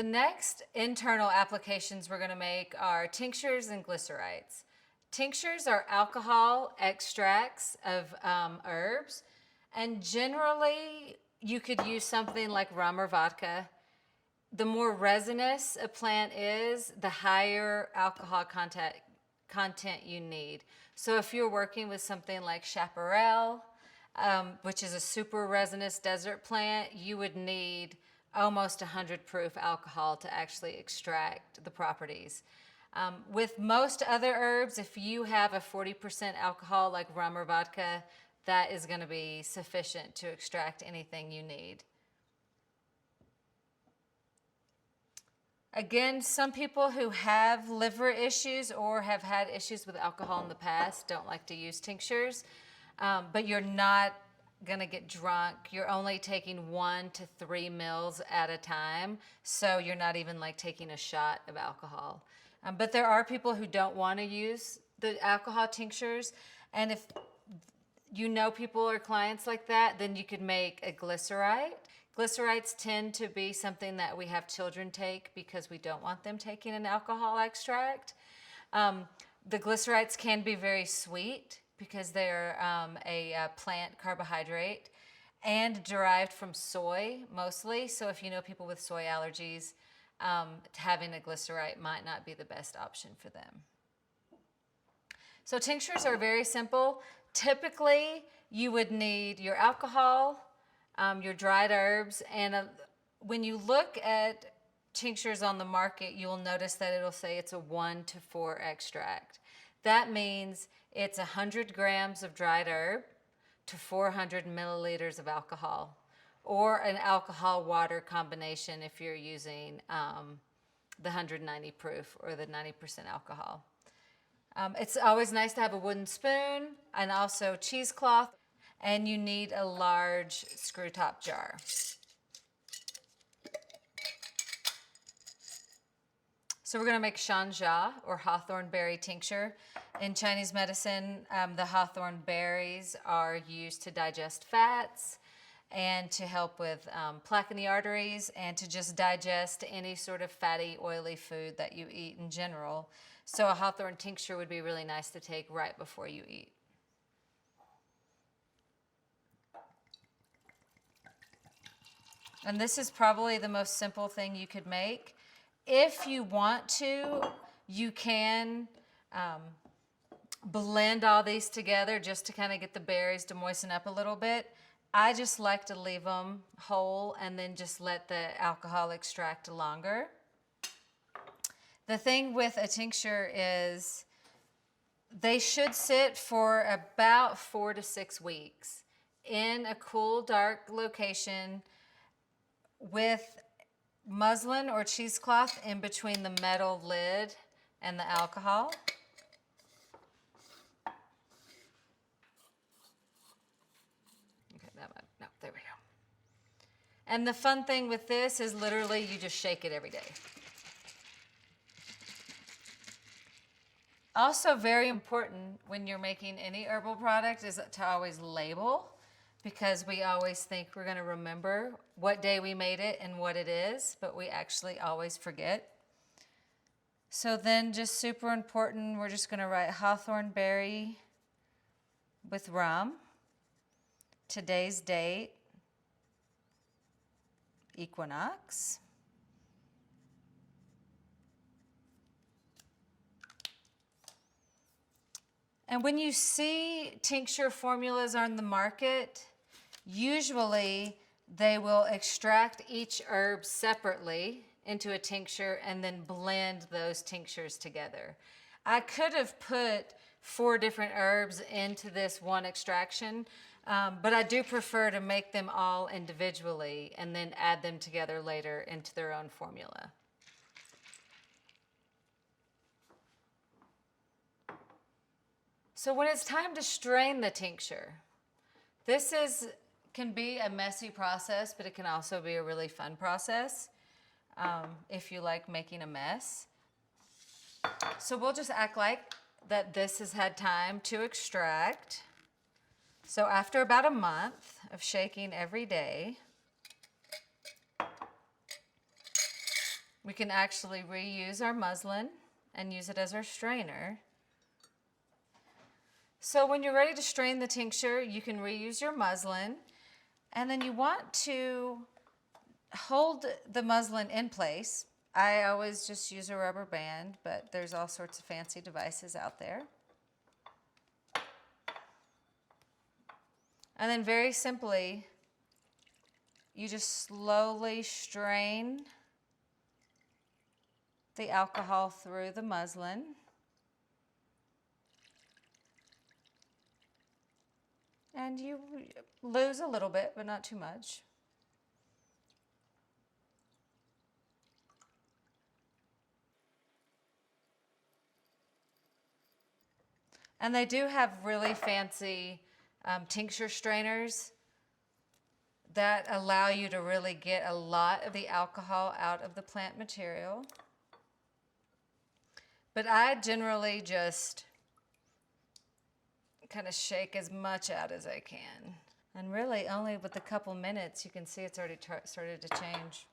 The next internal applications we're going to make are tinctures and glycerites. Tinctures are alcohol extracts of herbs, and generally you could use something like rum or vodka. The more resinous a plant is, the higher alcohol content you need. So if you're working with something like chaparral, which is a super resinous desert plant, you would need almost 100 proof alcohol to actually extract the properties. With most other herbs, if you have a 40% alcohol like rum or vodka, that is going to be sufficient to extract anything you need. Again, some people who have liver issues or have had issues with alcohol in the past don't like to use tinctures, but you're not gonna get drunk. You're only taking 1 to 3 mils at a time, so you're not even like taking a shot of alcohol. But there are people who don't want to use the alcohol tinctures, and if you know people or clients like that, then you could make a glycerite. Glycerites tend to be something that we have children take because we don't want them taking an alcohol extract. The glycerites can be very sweet because they're a plant carbohydrate and derived from soy mostly. So if you know people with soy allergies, having a glycerite might not be the best option for them. So tinctures are very simple. Typically, you would need your alcohol, your dried herbs, and when you look at tinctures on the market, you'll notice that it'll say it's a 1 to 4 extract. That means it's 100 grams of dried herb to 400 milliliters of alcohol, or an alcohol water combination if you're using the 190 proof or the 90% alcohol. It's always nice to have a wooden spoon and also cheesecloth, and you need a large screw top jar. So we're going to make shanjia, or hawthorn berry tincture. In Chinese medicine, the hawthorn berries are used to digest fats and to help with plaque in the arteries and to just digest any sort of fatty, oily food that you eat in general. So a hawthorn tincture would be really nice to take right before you eat. And this is probably the most simple thing you could make. If you want to, you can blend all these together just to kind of get the berries to moisten up a little bit. I just like to leave them whole and then just let the alcohol extract longer. The thing with a tincture is they should sit for about 4 to 6 weeks in a cool, dark location with muslin or cheesecloth in between the metal lid and the alcohol. Okay, no, there we go. And the fun thing with this is literally you just shake it every day. Also very important when you're making any herbal product is to always label, because we always think we're going to remember what day we made it and what it is, but we actually always forget. So then, just super important, we're just going to write hawthorn berry with rum, today's date, equinox. And when you see tincture formulas on the market, usually they will extract each herb separately into a tincture and then blend those tinctures together. I could have put 4 different herbs into this one extraction, but I do prefer to make them all individually and then add them together later into their own formula. So when it's time to strain the tincture, this can be a messy process, but it can also be a really fun process if you like making a mess. So we'll just act like that this has had time to extract. So after about a month of shaking every day, We can actually reuse our muslin and use it as our strainer. So when you're ready to strain the tincture, you can reuse your muslin, and then you want to hold the muslin in place. I always just use a rubber band, but there's all sorts of fancy devices out there. And then very simply, you just slowly strain the alcohol through the muslin. And you lose a little bit, but not too much. And they do have really fancy tincture strainers that allow you to really get a lot of the alcohol out of the plant material. But I generally just kind of shake as much out as I can. And really only with a couple minutes you can see it's already started to change.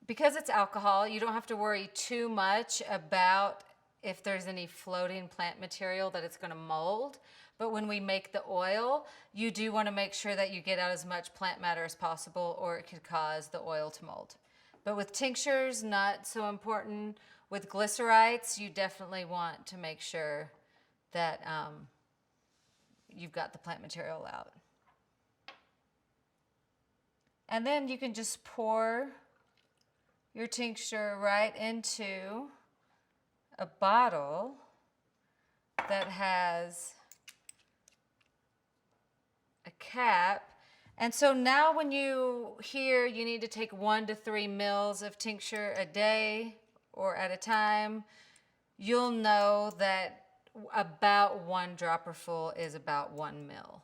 Because it's alcohol, you don't have to worry too much about if there's any floating plant material that it's going to mold. But when we make the oil, you do want to make sure that you get out as much plant matter as possible, or it could cause the oil to mold. But with tinctures, not so important. With glycerites, you definitely want to make sure that you've got the plant material out. And then you can just pour your tincture right into a bottle that has a cap. And so now when you hear you need to take 1 to 3 mils of tincture a day or at a time, you'll know that about 1 dropper full is about 1 mil.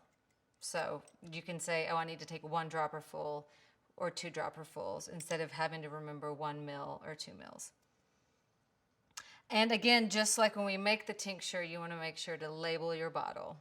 So you can say, oh, I need to take 1 dropper full or 2 dropper fulls instead of having to remember 1 mil or 2 mils. And again, just like when we make the tincture, you want to make sure to label your bottle.